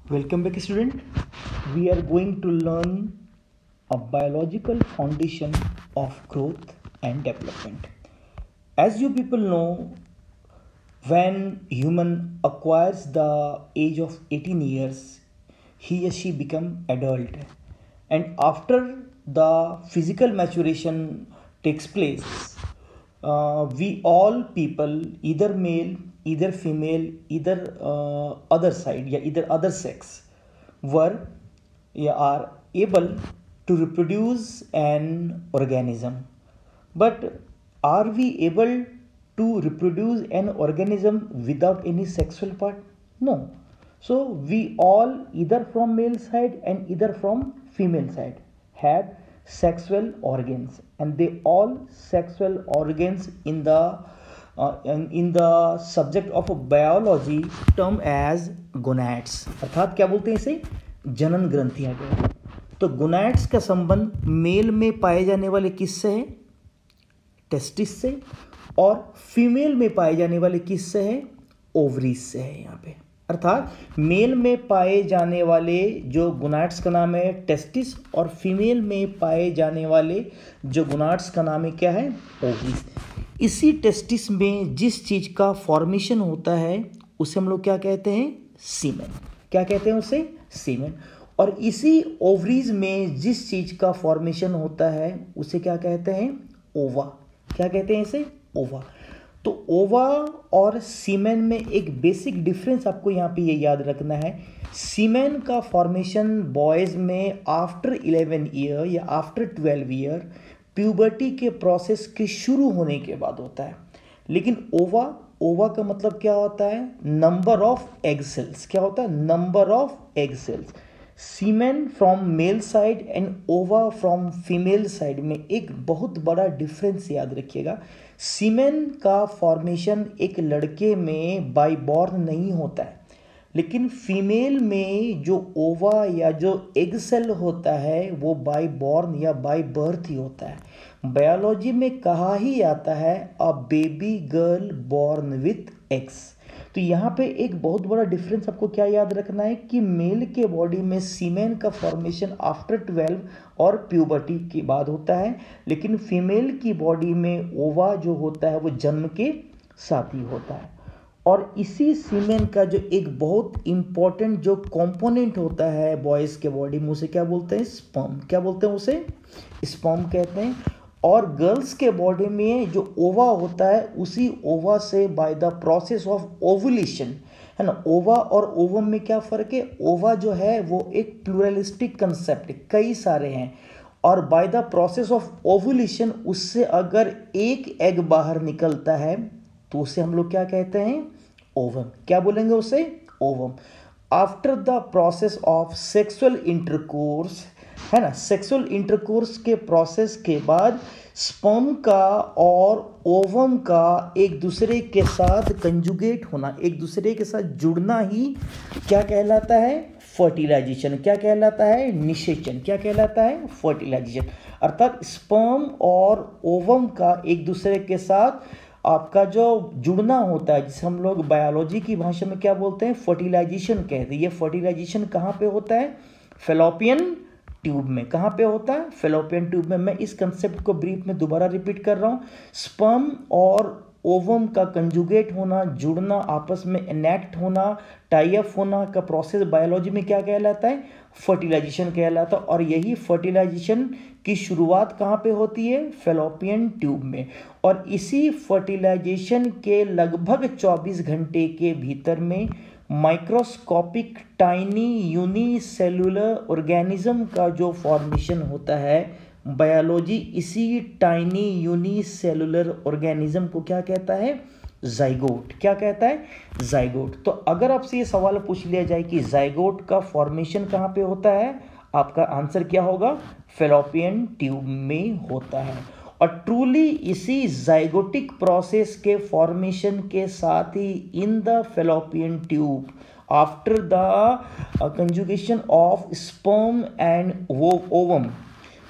Welcome back, student. We are going to learn a biological foundation of growth and development. As you people know, when human acquires the age of 18 years, he or she become adult, and after the physical maturation takes place, we all people, either male, either female, either other side, either other sex, were are able to reproduce an organism. But are we able to reproduce an organism without any sexual part? No. So we all, either from male side and either from female side, have sexual organs, and they all sexual organs in the subject of biology term as gonads, अर्थात क्या बोलते हैं इसे, जनन ग्रंथियां। तो gonads का संबंध मेल में पाए जाने वाले किससे है, टेस्टिस से, और फीमेल में पाए जाने वाले किससे है, ओवरीज से है। यहाँ पे अर्थात मेल में पाए जाने वाले जो गोनैड्स का नाम है टेस्टिस, और फीमेल में पाए जाने वाले जो गोनैड्स का नाम है क्या है, ओवरीज। इसी टेस्टिस में जिस चीज का फॉर्मेशन होता है उसे हम लोग क्या कहते हैं, सीमेन। क्या कहते हैं उसे, सीमेन। और इसी ओवरीज में जिस चीज का फॉर्मेशन होता है उसे क्या कहते हैं, ओवा। क्या कहते हैं इसे, ओवा। तो ओवा और सीमेन में एक बेसिक डिफरेंस आपको यहाँ पे ये याद रखना है। सीमेन का फॉर्मेशन बॉयज में आफ्टर 11 ईयर या आफ्टर 12 ईयर प्यूबर्टी के प्रोसेस के शुरू होने के बाद होता है। लेकिन ओवा का मतलब क्या होता है, नंबर ऑफ एग सेल्स। क्या होता है, number of egg cells. Semen from male side and ova from female side में एक बहुत बड़ा डिफरेंस याद रखिएगा। सीमेन का फॉर्मेशन एक लड़के में बाय बॉर्न नहीं होता है, लेकिन फीमेल में जो ओवा या जो एग सेल होता है वो बाय बॉर्न या बाय बर्थ ही होता है। बायोलॉजी में कहा ही आता है a baby girl born with eggs. तो यहाँ पे एक बहुत बड़ा डिफरेंस आपको क्या याद रखना है कि मेल के बॉडी में सीमेन का फॉर्मेशन आफ्टर 12 और प्यूबर्टी के बाद होता है, लेकिन फीमेल की बॉडी में ओवा जो होता है वो जन्म के साथ ही होता है। और इसी सीमेन का जो एक बहुत इंपॉर्टेंट जो कंपोनेंट होता है बॉयज़ के बॉडी में, उसे क्या बोलते हैं, स्पर्म। क्या बोलते हैं उसे, स्पर्म कहते हैं। और गर्ल्स के बॉडी में जो ओवा होता है उसी ओवा से by the process of ovulation, है ना। ओवा और ओवम में क्या फ़र्क है, ओवा जो है वो एक प्लूरलिस्टिक कंसेप्ट, कई सारे हैं, और by the process of ovulation उससे अगर एक एग बाहर निकलता है तो उसे हम लोग क्या कहते हैं, ओवम। क्या बोलेंगे उसे, ovum. After the process of sexual intercourse, है ना, सेक्सुअल इंटरकोर्स के प्रोसेस के बाद स्पर्म का और ओवम का एक दूसरे के साथ कंजुगेट होना, एक दूसरे के साथ जुड़ना ही क्या कहलाता है, फर्टिलाइजेशन। क्या कहलाता है, निषेचन। क्या कहलाता है, फर्टिलाइजेशन। अर्थात स्पर्म और ओवम का एक दूसरे के साथ आपका जो जुड़ना होता है, जिसे हम लोग बायोलॉजी की भाषा में क्या बोलते हैं, फर्टिलाइजेशन कहते हैं। ये फर्टिलाइजेशन कहाँ पे होता है, फेलोपियन ट्यूब में। कहाँ पे होता है, फेलोपियन ट्यूब में। मैं इस कंसेप्ट को ब्रीफ में दोबारा रिपीट कर रहा हूँ। स्पर्म और ओवम का कंजुगेट होना, जुड़ना, आपस में इनेक्ट होना, टाई अप होना का प्रोसेस बायोलॉजी में क्या कहलाता है, फर्टिलाइजेशन कहलाता है। और यही फर्टिलाइजेशन की शुरुआत कहाँ पे होती है, फेलोपियन ट्यूब में। और इसी फर्टिलाइजेशन के लगभग 24 घंटे के भीतर में माइक्रोस्कोपिक टाइनी यूनिसेलुलर ऑर्गेनिज्म का जो फॉर्मेशन होता है, बायोलॉजी इसी टाइनी यूनिसेलुलर ऑर्गेनिज्म को क्या कहता है, जाइगोट। क्या कहता है, जाइगोट। तो अगर आपसे ये सवाल पूछ लिया जाए कि जाइगोट का फॉर्मेशन कहाँ पे होता है, आपका आंसर क्या होगा, फेलोपियन ट्यूब में होता है। और ट्रूली इसी जाइगोटिक प्रोसेस के फॉर्मेशन के साथ ही in the fallopian tube after the conjugation of sperm and ovum,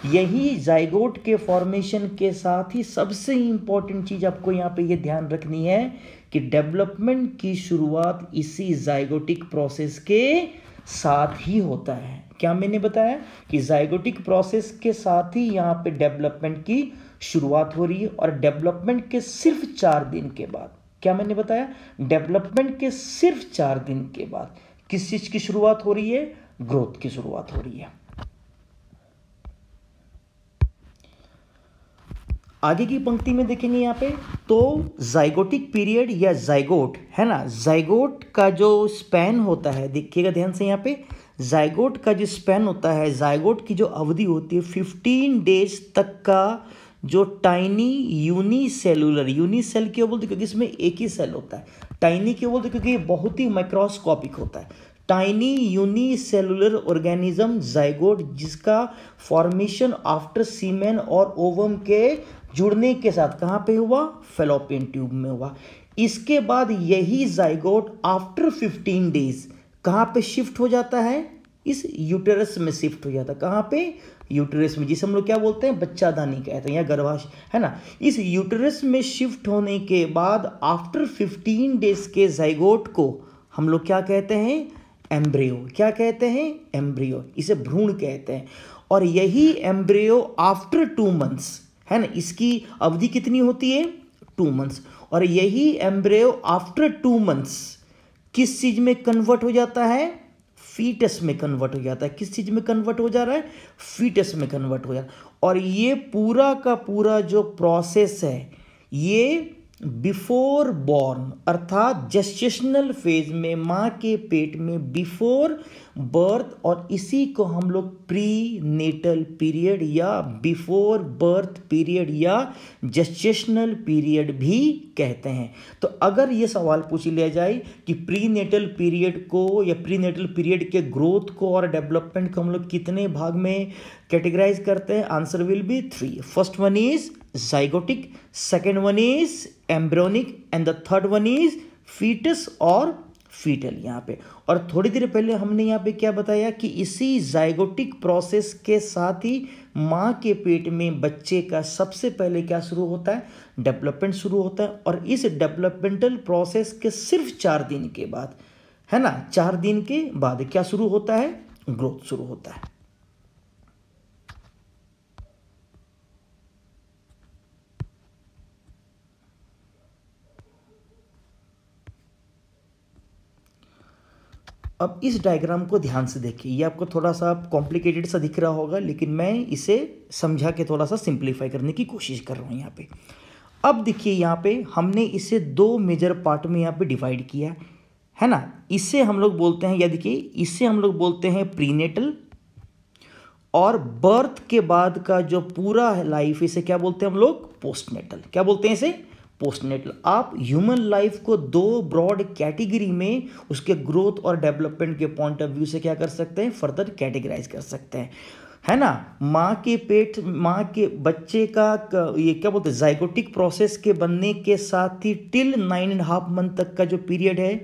यही जाइगोट के फॉर्मेशन के साथ ही सबसे इंपॉर्टेंट चीज आपको यहाँ पे ये ध्यान रखनी है कि डेवलपमेंट की शुरुआत इसी जाइगोटिक प्रोसेस के साथ ही होता है। क्या मैंने बताया कि जाइगोटिक प्रोसेस के साथ ही यहाँ पे डेवलपमेंट की शुरुआत हो रही है, और डेवलपमेंट के सिर्फ 4 दिन के बाद, क्या मैंने बताया, डेवलपमेंट के सिर्फ 4 दिन के बाद किस चीज की शुरुआत हो रही है, ग्रोथ की शुरुआत हो रही है। आगे की पंक्ति में देखेंगे यहाँ पे, तो जाइगोटिक पीरियड या जाइगोट है ना, जाइगोट का जो स्पैन होता है, देखिएगा ध्यान से यहाँ पे, जाइगोट का जो स्पैन होता है, जाइगोट की जो अवधि होती है 15 डेज तक का, जो टाइनी यूनिसेलुलर, यूनिसेल क्यों बोलते, क्योंकि इसमें एक ही सेल होता है, टाइनी क्यों बोलते क्योंकि ये बहुत ही माइक्रोस्कोपिक होता है, टाइनी यूनिसेलुलर ऑर्गेनिज्म जाइगोट, जिसका फॉर्मेशन आफ्टर सीमेन और ओवम के जुड़ने के साथ कहाँ पे हुआ, फेलोपियन ट्यूब में हुआ। इसके बाद यही जाइगोट आफ्टर 15 डेज कहाँ पे शिफ्ट हो जाता है, इस यूटेरस में शिफ्ट हो जाता है। कहाँ पे, यूटेरस में, जिसे हम लोग क्या बोलते हैं, बच्चादानी कहते हैं या गर्भाशय, है ना। इस यूटेरस में शिफ्ट होने के बाद आफ्टर 15 डेज के जाइगोट को हम लोग क्या कहते हैं, एम्ब्रियो। क्या कहते हैं, एम्ब्रियो, इसे भ्रूण कहते हैं। और यही एम्ब्रियो आफ्टर 2 मंथ्स, है ना, इसकी अवधि कितनी होती है, 2 मंथ्स, और यही एम्ब्रियो आफ्टर 2 मंथ्स किस चीज में कन्वर्ट हो जाता है, फीटस में कन्वर्ट हो जाता है। किस चीज में कन्वर्ट हो जा रहा है, फीटस में कन्वर्ट हो जा रहा है। और ये पूरा का पूरा जो प्रोसेस है, ये बिफोर बॉर्न अर्थात जेस्टेशनल फेज में, माँ के पेट में बिफोर बर्थ, और इसी को हम लोग प्री नेटल पीरियड या बिफोर बर्थ पीरियड या जेस्टेशनल पीरियड भी कहते हैं। तो अगर ये सवाल पूछ लिया जाए कि प्री नेटल पीरियड को या प्री नेटल पीरियड के ग्रोथ को और डेवलपमेंट को हम लोग कितने भाग में कैटेगराइज करते हैं, answer will be 3। First one is zygotic, second one is embryonic and the third one is fetus और fetal यहाँ पे। और थोड़ी देर पहले हमने यहाँ पे क्या बताया कि इसी जाइगोटिक प्रोसेस के साथ ही माँ के पेट में बच्चे का सबसे पहले क्या शुरू होता है, डेवलपमेंट शुरू होता है। और इस डेवलपमेंटल प्रोसेस के सिर्फ 4 दिन के बाद, है ना, 4 दिन के बाद क्या शुरू होता है, ग्रोथ शुरू होता है। अब इस डायग्राम को ध्यान से देखिए, ये आपको थोड़ा सा कॉम्प्लिकेटेड सा दिख रहा होगा, लेकिन मैं इसे समझा के थोड़ा सा सिंप्लीफाई करने की कोशिश कर रहा हूँ यहाँ पे। अब देखिए यहाँ पे हमने इसे 2 मेजर पार्ट में यहाँ पे डिवाइड किया है ना। इसे हम लोग बोलते हैं, या देखिए इसे हम लोग बोलते हैं प्रीनेटल, और बर्थ के बाद का जो पूरा लाइफ, इसे क्या बोलते हैं हम लोग, पोस्टनेटल। क्या बोलते हैं इसे, पोस्टनेटल। आप ह्यूमन लाइफ को 2 ब्रॉड कैटेगरी में उसके ग्रोथ और डेवलपमेंट के पॉइंट ऑफ व्यू से क्या कर सकते हैं, फर्दर कैटेगराइज कर सकते हैं, है ना। माँ के पेट, माँ के बच्चे का ये क्या बोलते हैं, जाइगोटिक प्रोसेस के बनने के साथ ही टिल 9.5 मंथ तक का जो पीरियड है,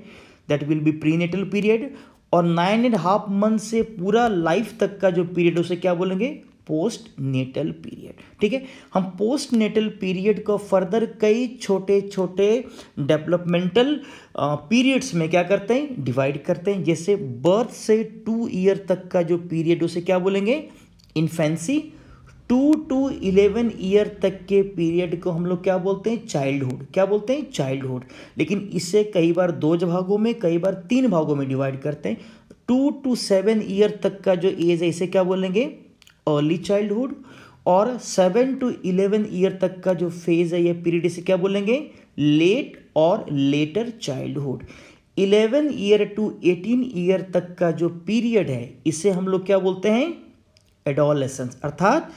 that will be prenatal period. और 9.5 मंथ से पूरा लाइफ तक का जो पीरियड, उसे क्या बोलेंगे, पोस्ट नेटल पीरियड। ठीक है, हम पोस्ट नेटल पीरियड को फर्दर कई छोटे छोटे डेवलपमेंटल पीरियड्स में क्या करते हैं, डिवाइड करते हैं। जैसे बर्थ से 2 ईयर तक का जो पीरियड, उसे क्या बोलेंगे, इन्फेंसी। 2 to 11 ईयर तक के पीरियड को हम लोग क्या बोलते हैं, चाइल्डहुड। क्या बोलते हैं, चाइल्डहुड। लेकिन इसे कई बार 2 भागों में, कई बार 3 भागों में डिवाइड करते हैं। 2 to 7 ईयर तक का जो एज है, इसे क्या बोलेंगे, अर्ली चाइल्डहुड। और 7 to 11 ईयर तक का जो फेज है या पीरियड, इसे क्या बोलेंगे, लेट और letter childhood. 11 year to 18 year तक का जो पीरियड है, इसे हम लोग क्या बोलते हैं, एडोलेसेंस अर्थात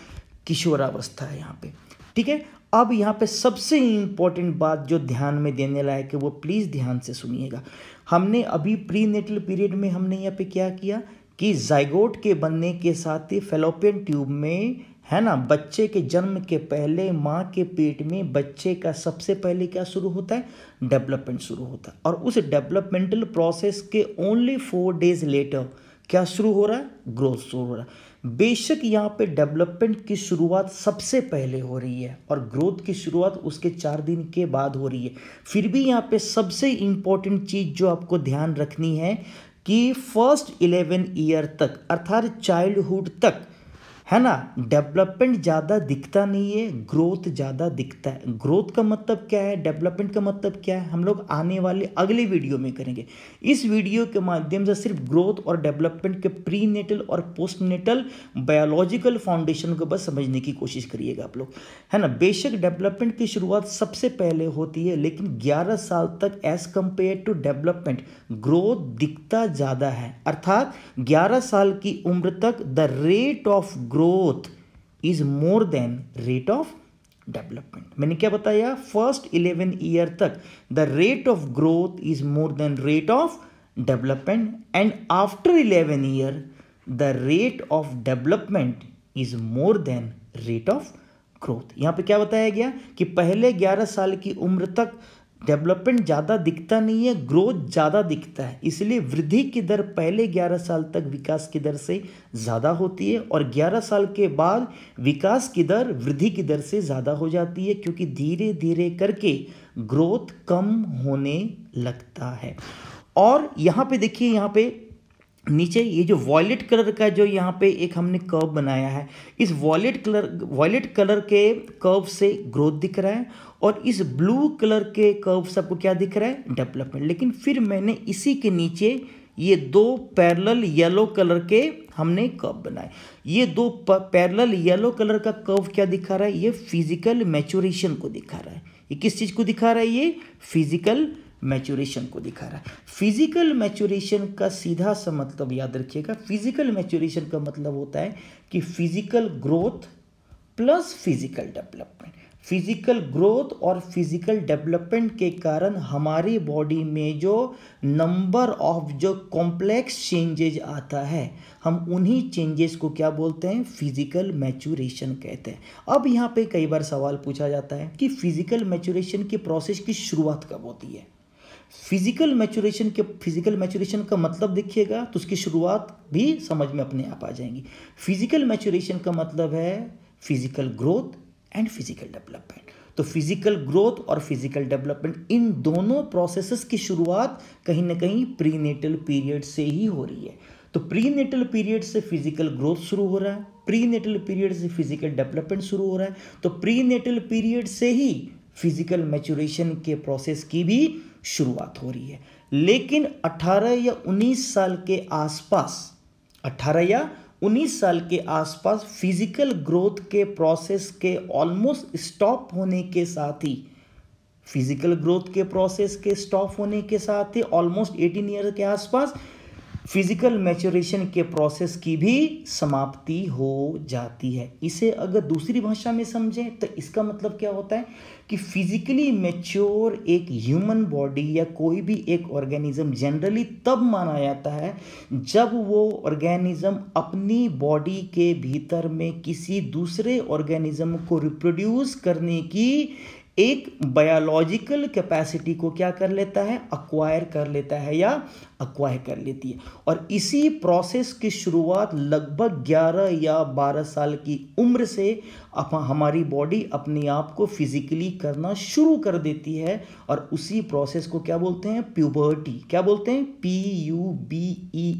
किशोरावस्था है यहाँ पे। ठीक है, अब यहाँ पे सबसे इंपॉर्टेंट बात जो ध्यान में देने लायक है, वो प्लीज़ ध्यान से सुनिएगा। हमने अभी प्री नेटल पीरियड में हमने यहाँ पे क्या किया कि जाइगोट के बनने के साथ ही फेलोपियन ट्यूब में, है ना, बच्चे के जन्म के पहले माँ के पेट में बच्चे का सबसे पहले क्या शुरू होता है, डेवलपमेंट शुरू होता है। और उस डेवलपमेंटल प्रोसेस के ओनली 4 डेज लेटर क्या शुरू हो रहा है, ग्रोथ शुरू हो रहा है। बेशक यहाँ पे डेवलपमेंट की शुरुआत सबसे पहले हो रही है और ग्रोथ की शुरुआत उसके 4 दिन के बाद हो रही है, फिर भी यहाँ पे सबसे इम्पोर्टेंट चीज़ जो आपको ध्यान रखनी है कि फर्स्ट 11 ईयर तक अर्थात चाइल्डहुड तक, है ना, डेवलपमेंट ज़्यादा दिखता नहीं है, ग्रोथ ज़्यादा दिखता है। ग्रोथ का मतलब क्या है, डेवलपमेंट का मतलब क्या है, हम लोग आने वाले अगले वीडियो में करेंगे। इस वीडियो के माध्यम से सिर्फ ग्रोथ और डेवलपमेंट के प्री नेटल और पोस्ट नेटल बायोलॉजिकल फाउंडेशन को बस समझने की कोशिश करिएगा आप लोग, है ना। बेशक डेवलपमेंट की शुरुआत सबसे पहले होती है, लेकिन 11 साल तक as compare to development growth दिखता ज़्यादा है। अर्थात 11 साल की उम्र तक the rate of growth is more than rate of development. मैंने क्या बताया, फर्स्ट 11 ईयर तक the rate of growth is more than rate of development and after 11 year the rate of development is more than rate of growth. यहां पे क्या बताया गया कि पहले 11 साल की उम्र तक डेवलपमेंट ज़्यादा दिखता नहीं है, ग्रोथ ज़्यादा दिखता है। इसलिए वृद्धि की दर पहले 11 साल तक विकास की दर से ज़्यादा होती है और 11 साल के बाद विकास की दर वृद्धि की दर से ज़्यादा हो जाती है, क्योंकि धीरे धीरे करके ग्रोथ कम होने लगता है। और यहाँ पे देखिए, यहाँ पे नीचे ये जो वॉयलेट कलर का जो यहाँ पे एक हमने कर्व बनाया है, इस वॉयलेट कलर के कर्व से ग्रोथ दिख रहा है और इस ब्लू कलर के कर्व से आपको क्या दिख रहा है, डेवलपमेंट। लेकिन फिर मैंने इसी के नीचे ये दो पैरेलल येलो कलर के हमने कर्व बनाए। ये दो पैरेलल येलो कलर का कर्व क्या दिखा रहा है, ये फिजिकल मैच्योरेशन को दिखा रहा है। ये किस चीज़ को दिखा रहा है, ये फिजिकल मैच्योरेशन को दिखा रहा है। फिजिकल मैच्योरेशन का सीधा सा मतलब याद रखिएगा, फिजिकल मैच्योरेशन का मतलब होता है कि physical growth plus physical development. Physical growth और फिजिकल डेवलपमेंट के कारण हमारी बॉडी में जो नंबर ऑफ जो कॉम्प्लेक्स चेंजेज आता है, हम उन्हीं चेंजेस को क्या बोलते हैं, फिजिकल मैच्योरेशन कहते हैं। अब यहाँ पे कई बार सवाल पूछा जाता है कि फिजिकल मैच्योरेशन की प्रोसेस की शुरुआत कब होती है। फिजिकल मैच्योरेशन का मतलब देखिएगा तो उसकी शुरुआत भी समझ में अपने आप आ जाएंगी। फिजिकल मैच्योरेशन का मतलब है physical growth and physical development. तो फिजिकल ग्रोथ और फिजिकल डेवलपमेंट, इन दोनों प्रोसेसेस की शुरुआत कहीं ना कहीं प्रीनेटल पीरियड से ही हो रही है। तो प्रीनेटल पीरियड से फिजिकल ग्रोथ शुरू हो रहा है, प्रीनेटल पीरियड से फिजिकल डेवलपमेंट शुरू हो रहा है, तो प्रीनेटल पीरियड से ही फिजिकल मैच्योरेशन के प्रोसेस की भी शुरुआत हो रही है। लेकिन 18 या 19 साल के आसपास, 18 या 19 साल के आसपास फिजिकल ग्रोथ के प्रोसेस के ऑलमोस्ट स्टॉप होने के साथ ही, फिजिकल ग्रोथ के प्रोसेस के स्टॉप होने के साथ ही ऑलमोस्ट 18 ईयर के आसपास फिजिकल मैच्योरेशन के प्रोसेस की भी समाप्ति हो जाती है। इसे अगर दूसरी भाषा में समझें तो इसका मतलब क्या होता है कि फिजिकली मैच्योर एक ह्यूमन बॉडी या कोई भी एक ऑर्गेनिज्म जनरली तब माना जाता है जब वो ऑर्गेनिज्म अपनी बॉडी के भीतर में किसी दूसरे ऑर्गेनिज्म को रिप्रोड्यूस करने की एक बायोलॉजिकल कैपेसिटी को क्या कर लेता है, अक्वायर कर लेता है या अक्वायर कर लेती है। और इसी प्रोसेस की शुरुआत लगभग 11 या 12 साल की उम्र से हमारी बॉडी अपने आप को फिजिकली करना शुरू कर देती है और उसी प्रोसेस को क्या बोलते हैं, प्यूबर्टी। क्या बोलते हैं, PUBERTY।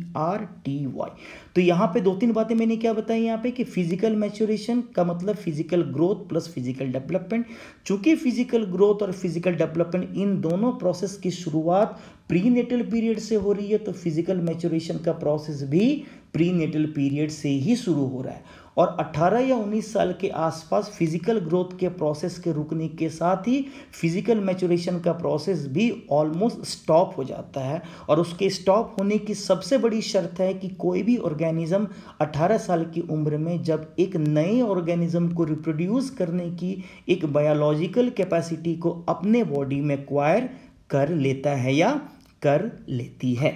तो यहाँ पे 2-3 बातें मैंने क्या बताई यहाँ पे कि फिजिकल मैच्योरेशन का मतलब physical growth plus physical development. चूंकि फिजिकल ग्रोथ और फिजिकल डेवलपमेंट इन दोनों प्रोसेस की शुरुआत प्रीनेटल पीरियड से हो रही है, तो फिजिकल मैच्योरेशन का प्रोसेस भी प्रीनेटल पीरियड से ही शुरू हो रहा है। और 18 या 19 साल के आसपास फिजिकल ग्रोथ के प्रोसेस के रुकने के साथ ही फिजिकल मैच्योरेशन का प्रोसेस भी ऑलमोस्ट स्टॉप हो जाता है। और उसके स्टॉप होने की सबसे बड़ी शर्त है कि कोई भी ऑर्गेनिज्म 18 साल की उम्र में जब एक नए ऑर्गेनिज्म को रिप्रोड्यूस करने की एक बायोलॉजिकल कैपेसिटी को अपने बॉडी में एक्वायर कर लेता है या कर लेती है।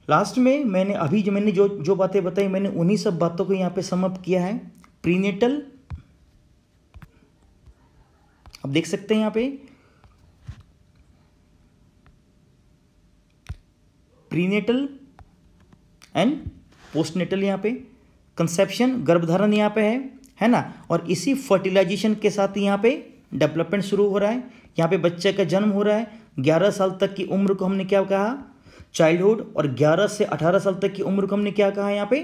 लास्ट में मैंने जो बातें बताई, मैंने उन्हीं सब बातों को यहाँ पे समअप किया है। प्रीनेटल, अब देख सकते हैं यहाँ पे प्रीनेटल एंड पोस्टनेटल, यहाँ पे कंसेप्शन, गर्भधारण यहाँ पे है ना। और इसी फर्टिलाइजेशन के साथ यहाँ पे डेवलपमेंट शुरू हो रहा है, यहाँ पे बच्चे का जन्म हो रहा है। 11 साल तक की उम्र को हमने क्या कहा, चाइल्डहुड, और 11 से 18 साल तक की उम्र को हमने क्या कहा यहाँ पे,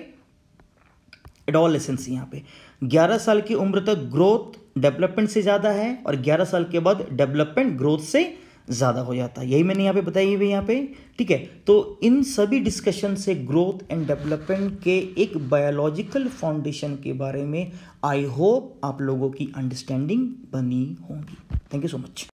एडोलेसेंस। यहाँ पे 11 साल की उम्र तक ग्रोथ डेवलपमेंट से ज़्यादा है और 11 साल के बाद डेवलपमेंट ग्रोथ से ज़्यादा हो जाता है, यही मैंने यहाँ पे बताई हुई यहाँ पे। ठीक है, तो इन सभी डिस्कशन से ग्रोथ एंड डेवलपमेंट के एक बायोलॉजिकल फाउंडेशन के बारे में आई होप आप लोगों की अंडरस्टैंडिंग बनी होगी। Thank you so much.